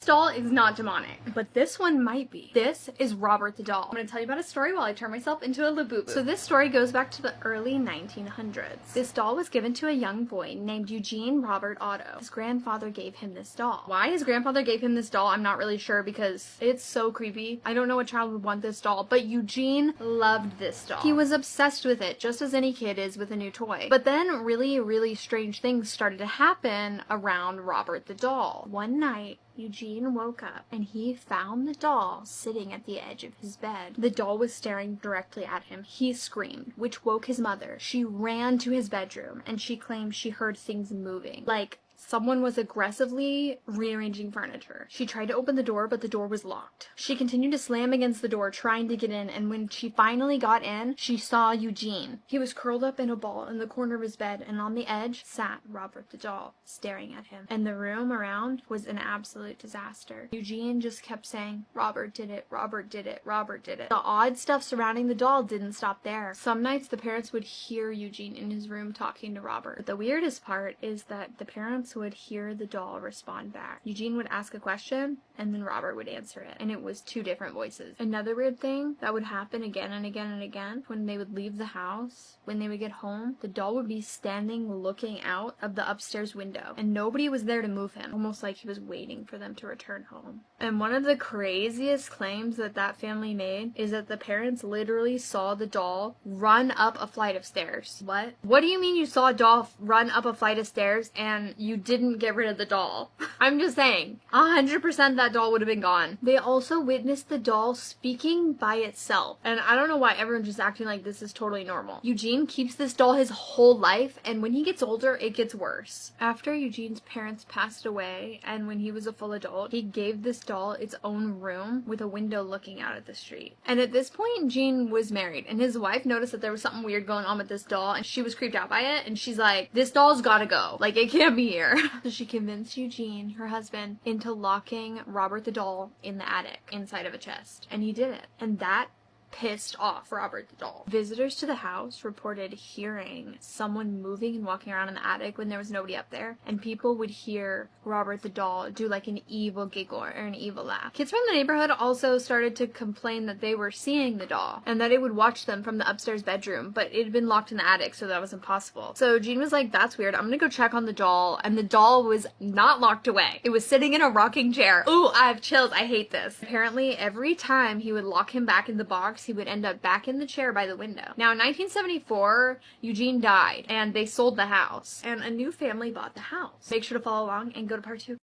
doll is not demonic, but this one might be. This is Robert the doll. I'm gonna tell you about a story while I turn myself into a Labubu. So this story goes back to the early 1900s. This doll was given to a young boy named Eugene Robert Otto. His grandfather gave him this doll. Why his grandfather gave him this doll, I'm not really sure because it's so creepy. I don't know what child would want this doll, but Eugene loved this doll. He was obsessed with it, just as any kid is with a new toy. But then really strange things started to happen around Robert the doll. One night, Eugene woke up and he found the doll sitting at the edge of his bed. The doll was staring directly at him. He screamed, which woke his mother. She ran to his bedroom and she claimed she heard things moving. Like, someone was aggressively rearranging furniture. She tried to open the door, but the door was locked. She continued to slam against the door, trying to get in, and when she finally got in, she saw Eugene. He was curled up in a ball in the corner of his bed, and on the edge sat Robert the doll, staring at him. And the room around was an absolute disaster. Eugene just kept saying, "Robert did it, Robert did it, Robert did it." The odd stuff surrounding the doll didn't stop there. Some nights the parents would hear Eugene in his room talking to Robert. But the weirdest part is that the parents would hear the doll respond back. Eugene would ask a question and then Robert would answer it, and it was two different voices. Another weird thing that would happen again and again and again, when they would leave the house, when they would get home, the doll would be standing looking out of the upstairs window and nobody was there to move him, almost like he was waiting for them to return home. And one of the craziest claims that that family made is that the parents literally saw the doll run up a flight of stairs. What? What do you mean you saw a doll run up a flight of stairs and you didn't get rid of the doll? I'm just saying, 100% that doll would have been gone. They also witnessed the doll speaking by itself. And I don't know why everyone's just acting like this is totally normal. Eugene keeps this doll his whole life, and when he gets older, it gets worse. After Eugene's parents passed away, and when he was a full adult, he gave this doll its own room with a window looking out at the street. And at this point, Eugene was married, and his wife noticed that there was something weird going on with this doll, and she was creeped out by it, and she's like, "This doll's gotta go. Like, it can't be here." So she convinced Eugene, her husband, into locking Robert the doll in the attic inside of a chest. And he did it. And that pissed off Robert the doll. Visitors to the house reported hearing someone moving and walking around in the attic when there was nobody up there, and people would hear Robert the doll do like an evil giggle or an evil laugh. Kids from the neighborhood also started to complain that they were seeing the doll and that it would watch them from the upstairs bedroom, but it had been locked in the attic, so that was impossible. So Gene was like, "That's weird, I'm gonna go check on the doll," and the doll was not locked away. It was sitting in a rocking chair. Ooh, I have chills, I hate this. Apparently every time he would lock him back in the box, he would end up back in the chair by the window. Now in 1974, Eugene died and they sold the house and a new family bought the house. Make sure to follow along and go to part 2.